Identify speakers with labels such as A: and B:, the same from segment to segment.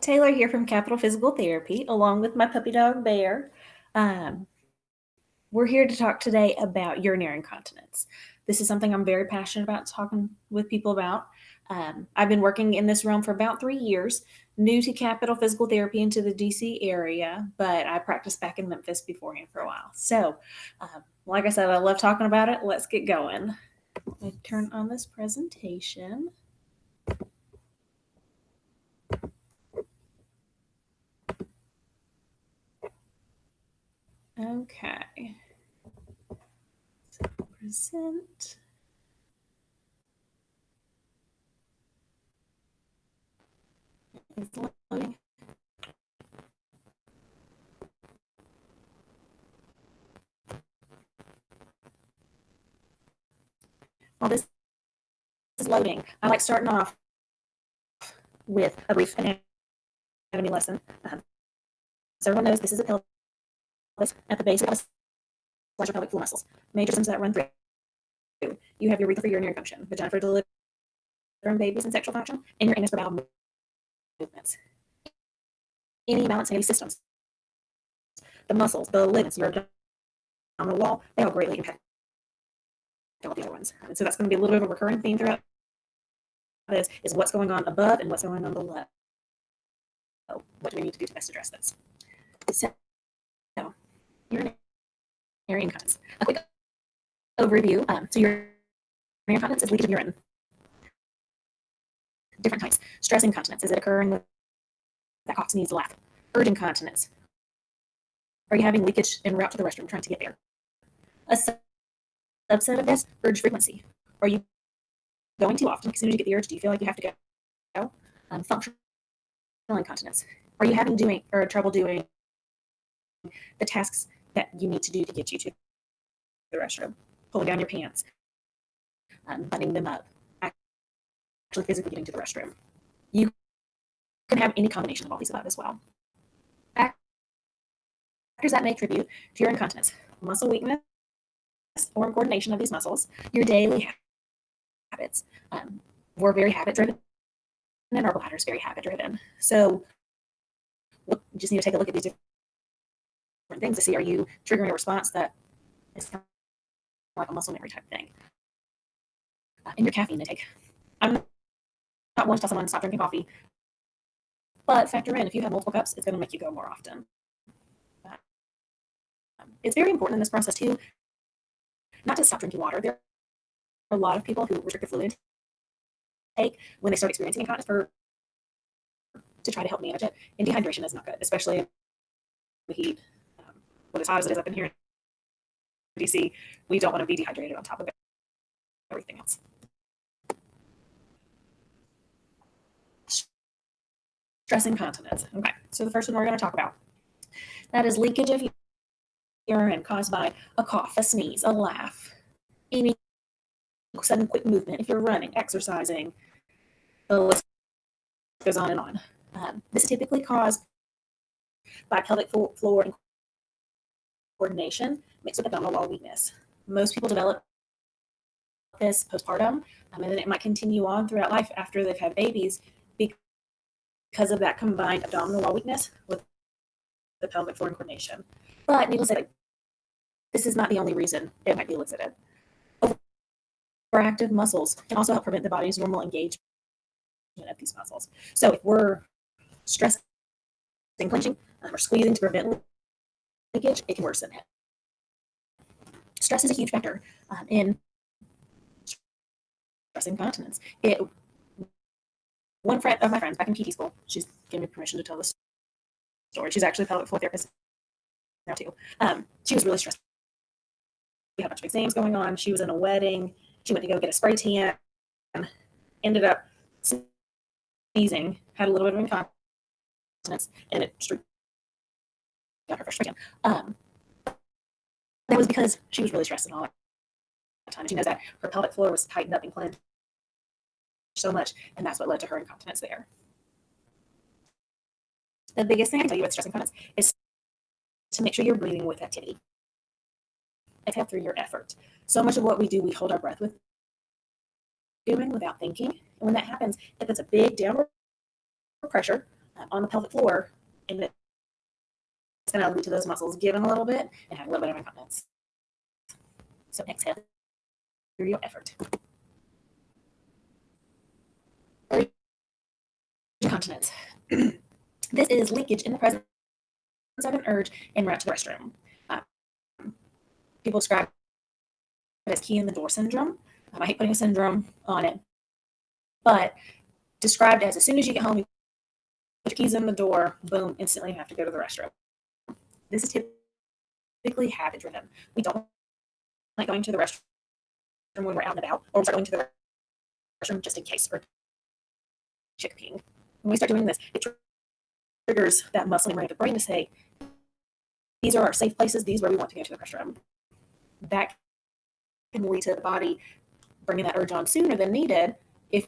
A: Taylor here from Capital Physical Therapy, along with my puppy dog Bear. We're here to talk today about urinary incontinence. This is something I'm very passionate about talking with people about. I've been working in this realm for about 3 years, new to Capital Physical Therapy into the DC area, but I practiced back in Memphis beforehand for a while. So, like I said, I love talking about it. Let's get going. Let me turn on this presentation. Okay. So present. It's loading. While this is loading, I like starting off with a brief anatomy lesson. So everyone knows this is a pelvis at the base of the larger pelvic floor muscles. Major systems that run through. You have your urethra for urinary function, vagina for delivering babies and sexual function, and your anus for bowel movements. Any balance in these systems, the muscles, the ligaments, your abdominal wall, they all greatly impact all the other ones. And so that's going to be a little bit of a recurring theme throughout this, is what's going on above and what's going on below. What do we need to do to best address this? So, urinary incontinence. A quick overview. So urinary incontinence is leakage of urine. Different types. Stress incontinence. Is it occurring with that cough, sneeze, laugh? Urge incontinence. Are you having leakage en route to the restroom trying to get there? A subset of this, urge frequency. Are you going too often? As soon as you get the urge, do you feel like you have to go? Functional incontinence. Are you having trouble doing the tasks that you need to do to get you to the restroom? Pulling down your pants, buttoning them up, actually physically getting to the restroom. You can have any combination of all these above as well. Factors that may contribute to your incontinence: muscle weakness or coordination of these muscles, your daily habits. We're very habit driven, and our bladder is very habit driven. So you just need to take a look at these different things to see, are you triggering a response that is kind of like a muscle memory type thing. And your caffeine intake. I'm not one to tell someone to stop drinking coffee, but factor in, if you have multiple cups, it's going to make you go more often. It's very important in this process too, not to stop drinking water. There are a lot of people who restrict their fluid intake when they start experiencing incontinence to try to help manage it. And dehydration is not good, especially in the heat. When as hot as it is up in here in DC, we don't want to be dehydrated on top of everything else. Stress incontinence. Okay, so the first one we're going to talk about, that is leakage of urine caused by a cough, a sneeze, a laugh, any sudden quick movement. If you're running, exercising, the list goes on and on. This is typically caused by pelvic floor coordination mixed with abdominal wall weakness. Most people develop this postpartum, and then it might continue on throughout life after they've had babies because of that combined abdominal wall weakness with the pelvic floor coordination. But needless to say, this is not the only reason it might be elicited. Overactive muscles can also help prevent the body's normal engagement of these muscles. So if we're stressed and clenching or squeezing to prevent leakage, it can worsen it. Stress is a huge factor in stress incontinence. One friend of my friends back in PT school, she's given me permission to tell this story. She's actually a pelvic floor therapist now too. She was really stressed. We had a bunch of exams going on. She was in a wedding. She went to go get a spray tan, ended up sneezing, had a little bit of incontinence, and it streaked out her first spray tan. That was because she was really stressed and all that time. She knows that her pelvic floor was tightened up and clenched so much, and that's what led to her incontinence there. The biggest thing I can tell you with stress incontinence is to make sure you're breathing with activity. Exhale through your effort. So much of what we do, we hold our breath with doing without thinking. And when that happens, it puts a big downward pressure on the pelvic floor, and it's going to lead to those muscles giving a little bit and having a little bit of incontinence. So exhale through your effort. Incontinence. This is leakage in the presence of an urge en route to the restroom. People describe it as key in the door syndrome. I hate putting a syndrome on it, but described as soon as you get home, you put your keys in the door, boom, instantly you have to go to the restroom. This is typically habit driven. We don't like going to the restroom when we're out and about, or we start going to the restroom just in case we're chickpeeing. When we start doing this, it triggers that muscle memory of the brain to say, these are our safe places, these are where we want to go to the restroom. That can lead to the body bringing that urge on sooner than needed if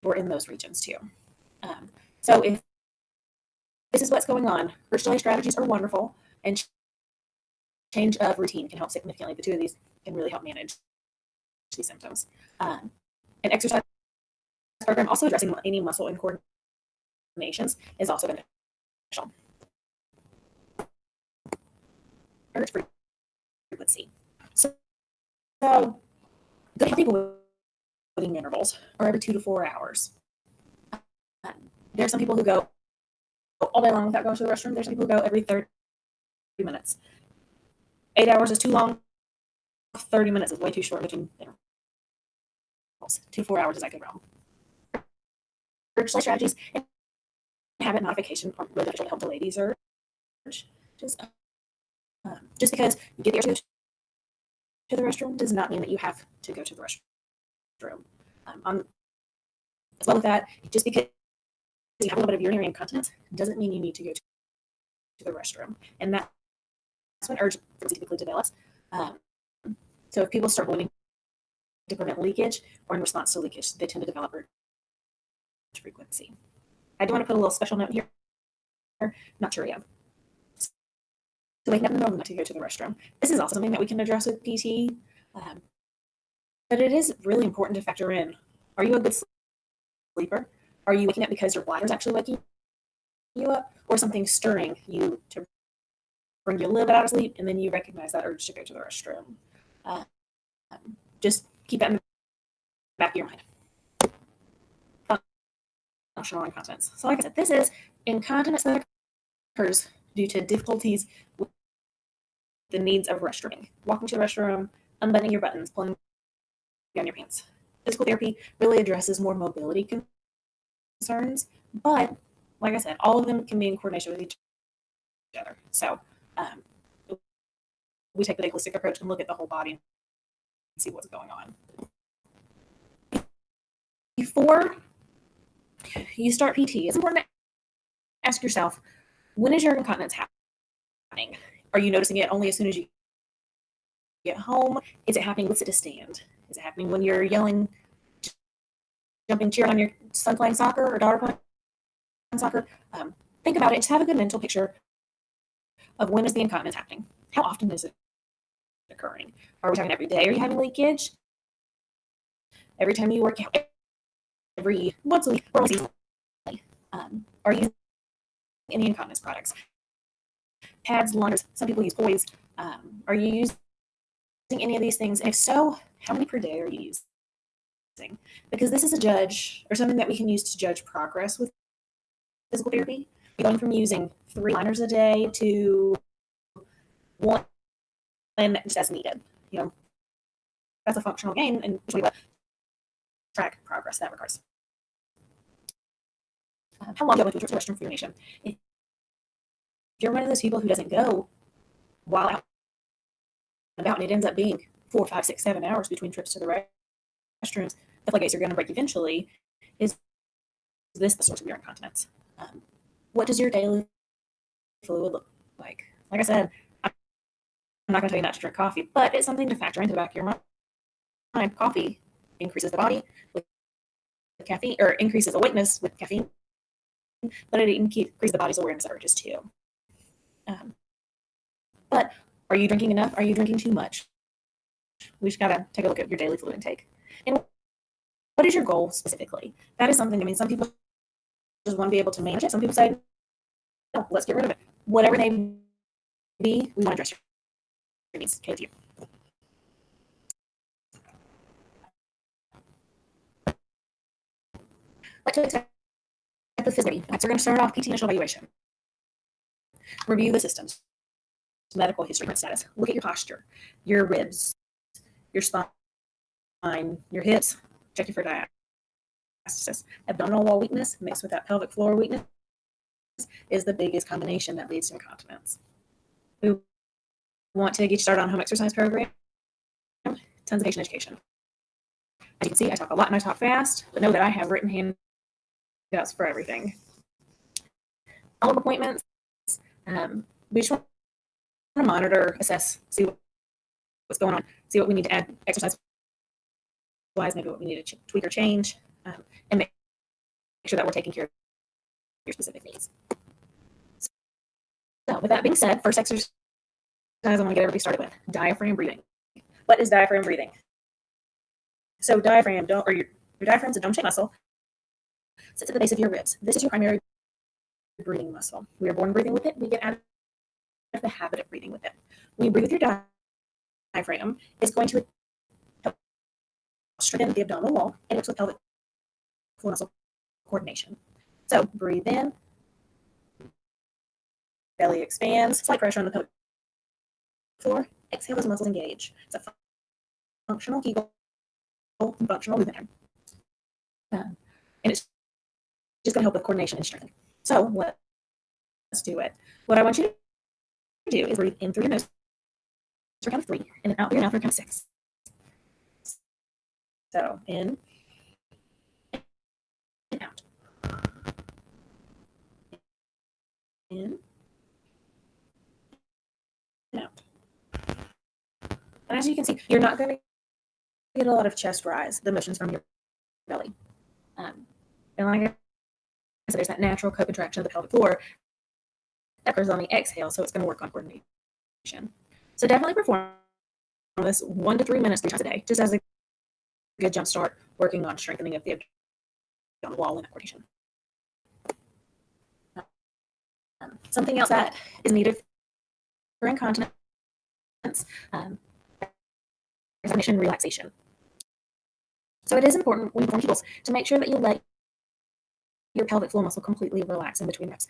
A: we're in those regions too. So if this is what's going on, urge delay strategies are wonderful, and change of routine can help significantly. The two of these can really help manage these symptoms. An exercise program also addressing any muscle incoordinations is also beneficial. Urge frequency. So good healthy voiding intervals are every 2 to 4 hours. There are some people who go all day long without going to the restroom. There's some people who go every 30 minutes. 8 hours is too long. 30 minutes is way too short between intervals. 2 to 4 hours is that good realm. Urge delay strategies and habit modification are really beneficial to help delay these urges. Just because you get the urge to go to the restroom does not mean that you have to go to the restroom. As well with that, just because you have a little bit of urinary incontinence doesn't mean you need to go to the restroom. And that's when urge typically develops. So if people start wanting to prevent leakage or in response to leakage, they tend to develop urge frequency. I do want to put a little special note here. Nocturia. So waking up in the middle of the night to go to the restroom. This is also something that we can address with PT. But it is really important to factor in. Are you a good sleeper? Are you waking up because your bladder is actually waking you up, or something stirring you to bring you a little bit out of sleep, and then you recognize that urge to go to the restroom? Just keep that in the back of your mind. Functional incontinence. So like I said, this is incontinence that occurs due to difficulties with the needs of restrooming. Walking to the restroom, unbuttoning your buttons, pulling down your pants. Physical therapy really addresses more mobility concerns, but like I said, all of them can be in coordination with each other. So we take the holistic approach and look at the whole body and see what's going on. Before you start PT, it's important to ask yourself, when is your incontinence happening? Are you noticing it only as soon as you get home? Is it happening with sit to stand? Is it happening when you're yelling, jumping, cheering on your son playing soccer or daughter playing soccer? Think about it. Just have a good mental picture of when is the incontinence happening. How often is it occurring? Are we talking every day? Are you having leakage? Every time you work out? Every once a week? Or once a week? Are you using any incontinence products? Pads, liners, some people use poise. Are you using any of these things? And if so, how many per day are you using? Because this is a judge, or something that we can use to judge progress with physical therapy. You're going from using 3 liners a day to 1 just as needed. You know, that's a functional gain, and we track progress in that regards. How long do you go to the restroom for urination? If you're one of those people who doesn't go while out and about, and it ends up being 4, 5, 6, 7 hours between trips to the restrooms, the floodgates are going to break eventually. Is this the source of your incontinence? What does your daily fluid look like? Like I said, I'm not going to tell you not to drink coffee, but it's something to factor into the back of your mind. Coffee increases the body with caffeine, or increases awakeness with caffeine, but it increases the body's awareness of urges too. But are you drinking enough? Are you drinking too much? We just got to take a look at your daily fluid intake. And what is your goal specifically? That is something, I mean, some people just want to be able to manage it. Some people say, no, let's get rid of it. Whatever it may be, we want to address your needs. Okay, with you. What to expect with physicality. So we're going to start off PT initial evaluation. Review the systems, medical history, status. Look at your posture, your ribs, your spine, your hips. Check you for diastasis. Abdominal wall weakness mixed with that pelvic floor weakness is the biggest combination that leads to incontinence. We want to get you started on a home exercise program. Tons of patient education. As you can see, I talk a lot and I talk fast, but know that I have written handouts for everything. Follow-up appointments. We just want to monitor, assess, see what's going on, see what we need to add exercise-wise, maybe what we need to tweak or change, and make sure that we're taking care of your specific needs. So with that being said, first exercise I want to get everybody started with, diaphragm breathing. What is diaphragm breathing? So diaphragm, your diaphragm's a dome-shaped muscle, sits at the base of your ribs. This is your primary breathing muscle. We are born breathing with it. We get out of the habit of breathing with it. When you breathe with your diaphragm, it's going to help strengthen the abdominal wall and works with pelvic floor muscle coordination. So breathe in, belly expands, slight pressure on the pelvic floor. Exhale, those muscles engage. It's a functional Kegel, functional movement. And it's just going to help with coordination and strength. So let's do it. What I want you to do is breathe in through your nose for count of 3, and then out through your mouth for count of 6. So in and out. In and out. And as you can see, you're not going to get a lot of chest rise, the motions from your belly. And like I said, there's that natural co-contraction of the pelvic floor that occurs on the exhale, so it's going to work on coordination. So definitely perform this 1 to 3 minutes 3 times a day, just as a good jump start working on strengthening of the abdominal wall and coordination. Something else that is needed for incontinence is examination and relaxation. So it is important when you perform Kegels to make sure that you let your pelvic floor muscle completely relax in between reps,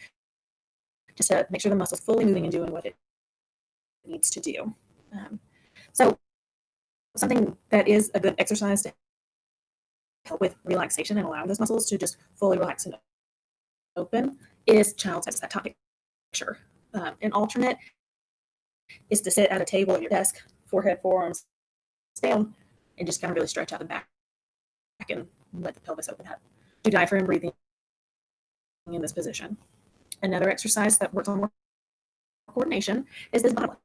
A: just to make sure the muscle is fully moving and doing what it needs to do. So something that is a good exercise to help with relaxation and allowing those muscles to just fully relax and open is child's pose, that top picture. An alternate is to sit at a table at your desk, forehead, forearms down, and just kind of really stretch out the back and let the pelvis open up. Do diaphragm breathing in this position. Another exercise that works on more coordination is this bottom one.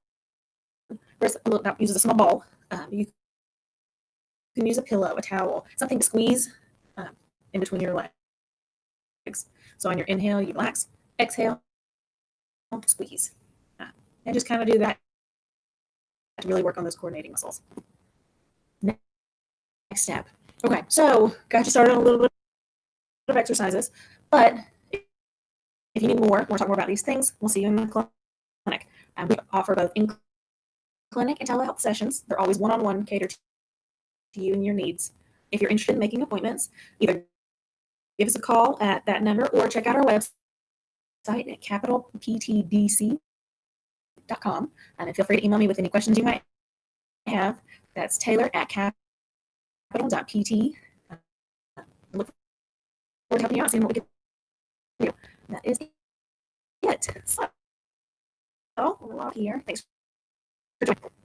A: That uses a small ball. You can use a pillow, a towel, something to squeeze in between your legs. So on your inhale, you relax. Exhale, squeeze. And just kind of do that to really work on those coordinating muscles. Next step. Okay, so got you started on a little bit of exercises, but if you need more, want to talk more about these things, we'll see you in the clinic. We offer both in-clinic and telehealth sessions. They're always one-on-one, catered to you and your needs. If you're interested in making appointments, either give us a call at that number or check out our website at capitalptdc.com. And feel free to email me with any questions you might have. That's Taylor at capital.pt. Look forward to helping you out, seeing what we can do. That is it. So, we're all here. Thanks for joining.